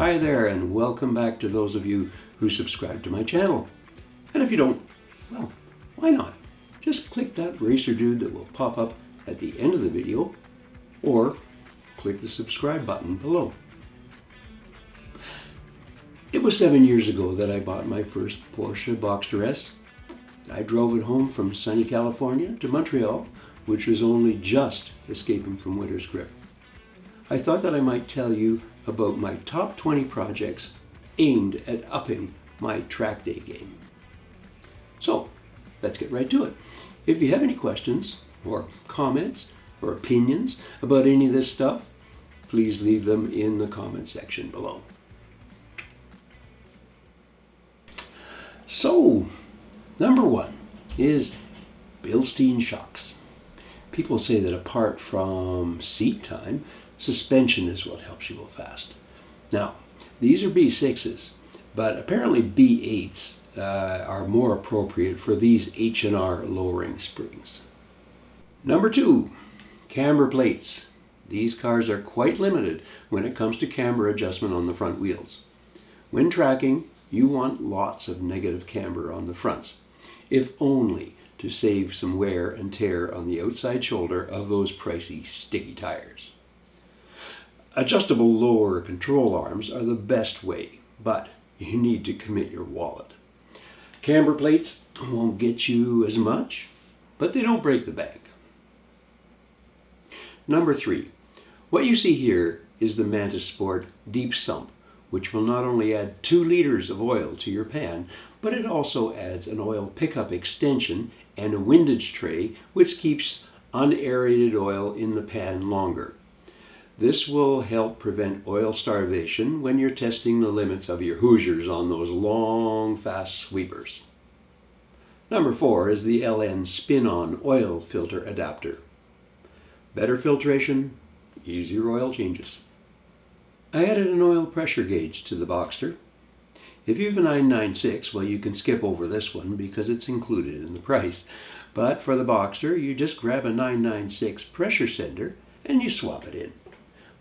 Hi there, and welcome back to those of you who subscribe to my channel. And if you don't, well, why not? Just click that racer dude that will pop up at the end of the video, or click the subscribe button below. It was 7 years ago that I bought my first Porsche Boxster S. I drove it home from sunny California to Montreal, which was only just escaping from winter's grip. I thought that I might tell you about my top 20 projects aimed at upping my track day game. So, let's get right to it. If you have any questions or comments or opinions about any of this stuff, please leave them in the comment section below. So, number one is Bilstein shocks. People say that apart from seat time, suspension is what helps you go fast. Now, these are B6s, but apparently B8s are more appropriate for these H&R lowering springs. Number two, camber plates. These cars are quite limited when it comes to camber adjustment on the front wheels. When tracking, you want lots of negative camber on the fronts, if only to save some wear and tear on the outside shoulder of those pricey sticky tires. Adjustable lower control arms are the best way, but you need to commit your wallet. Camber plates won't get you as much, but they don't break the bank. Number three, what you see here is the Mantis Sport deep sump, which will not only add 2 liters of oil to your pan, but it also adds an oil pickup extension and a windage tray, which keeps unaerated oil in the pan longer. This will help prevent oil starvation when you're testing the limits of your Hoosiers on those long, fast sweepers. Number four is the LN spin-on oil filter adapter. Better filtration, easier oil changes. I added an oil pressure gauge to the Boxster. If you have a 996, well, you can skip over this one because it's included in the price. But for the Boxster, you just grab a 996 pressure sender and you swap it in.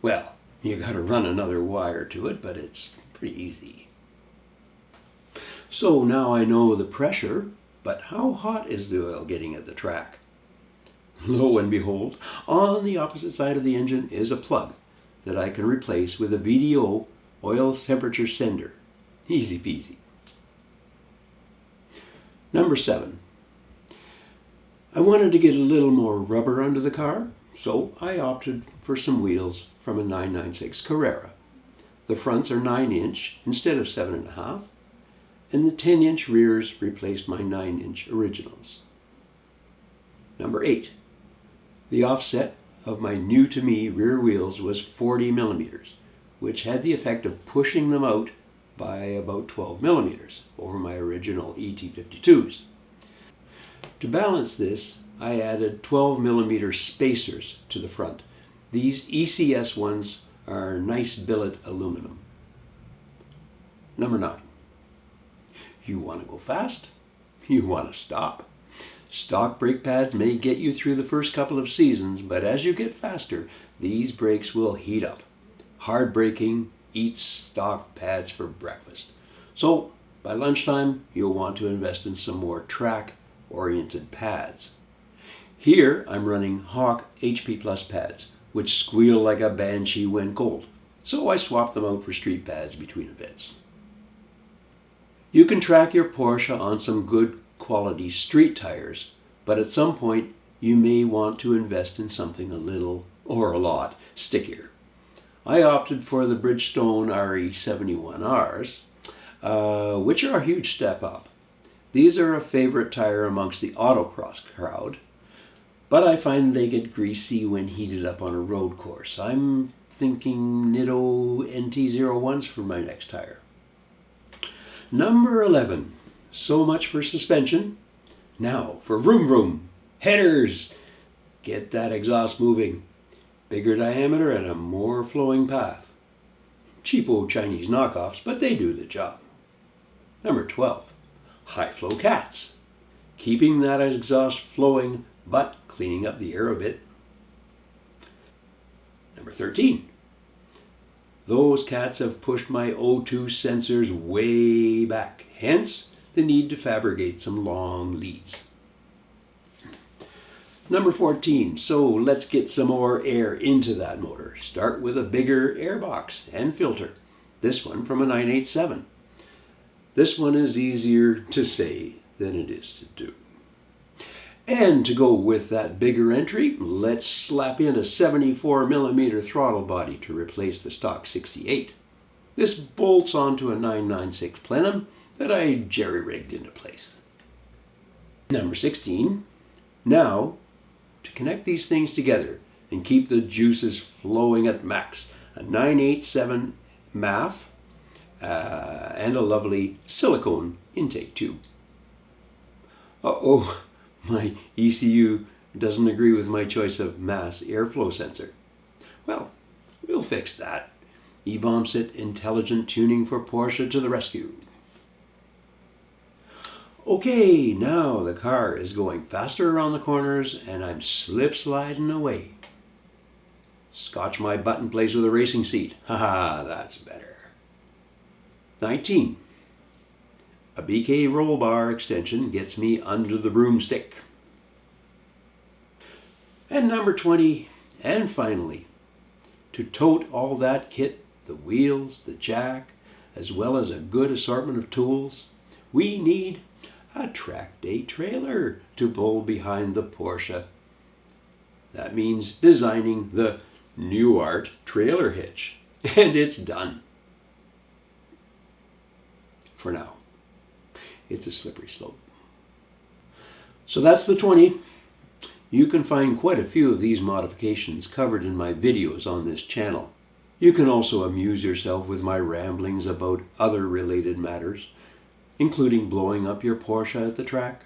Well, you got to run another wire to it, but it's pretty easy. So now I know the pressure, but how hot is the oil getting at the track? Lo and behold, on the opposite side of the engine is a plug that I can replace with a VDO oil temperature sender. Easy peasy. Number seven. I wanted to get a little more rubber under the car, so I opted for some wheels from a 996 Carrera. The fronts are 9-inch instead of 7.5, and the 10-inch rears replaced my 9-inch originals. Number 8. The offset of my new-to-me rear wheels was 40 millimeters, which had the effect of pushing them out by about 12 millimeters over my original ET52s. To balance this, I added 12 millimeter spacers to the front. These ECS ones are nice billet aluminum. Number 9. You want to go fast? You want to stop. Stock brake pads may get you through the first couple of seasons, but as you get faster, these brakes will heat up. Hard braking eats stock pads for breakfast. So by lunchtime, you'll want to invest in some more track-oriented pads. Here I'm running Hawk HP Plus pads, which squeal like a banshee when cold, so I swapped them out for street pads between events. You can track your Porsche on some good quality street tires, but at some point you may want to invest in something a little or a lot stickier. I opted for the Bridgestone RE71Rs, which are a huge step up. These are a favorite tire amongst the autocross crowd, but I find they get greasy when heated up on a road course. I'm thinking Nitto NT01s for my next tire. Number 11. So much for suspension. Now for vroom vroom. Headers. Get that exhaust moving. Bigger diameter and a more flowing path. Cheapo Chinese knockoffs, but they do the job. Number 12. High flow cats. Keeping that exhaust flowing, but cleaning up the air a bit. Number 13. Those cats have pushed my O2 sensors way back, hence the need to fabricate some long leads. Number 14, so let's get some more air into that motor. Start with a bigger airbox and filter. This one from a 987. This one is easier to say than it is to do. And to go with that bigger entry, let's slap in a 74mm throttle body to replace the stock 68. This bolts onto a 996 plenum that I jerry-rigged into place. Number 16, now to connect these things together and keep the juices flowing at max, a 987 MAF and a lovely silicone intake tube. Uh-oh, my ECU doesn't agree with my choice of mass airflow sensor. Well, we'll fix that. EVOMSIT intelligent tuning for Porsche to the rescue. Okay, now the car is going faster around the corners and I'm slip sliding away. Scotch my button place with a racing seat. Haha, that's better. 19. A BK roll bar extension gets me under the broomstick. And number 20, and finally, to tote all that kit, the wheels, the jack, as well as a good assortment of tools, we need a track day trailer to pull behind the Porsche. That means designing the New Art trailer hitch, and it's done. For now. It's a slippery slope. So that's the 20. You can find quite a few of these modifications covered in my videos on this channel. You can also amuse yourself with my ramblings about other related matters, including blowing up your Porsche at the track,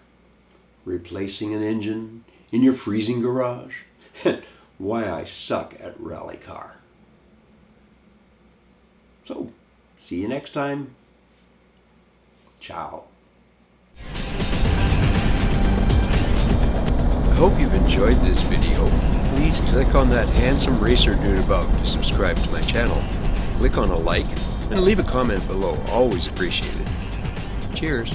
replacing an engine in your freezing garage, and why I suck at rally car. So, see you next time. Ciao. I hope you've enjoyed this video. Please click on that handsome racer dude above to subscribe to my channel. Click on a like and leave a comment below. Always appreciated. Cheers.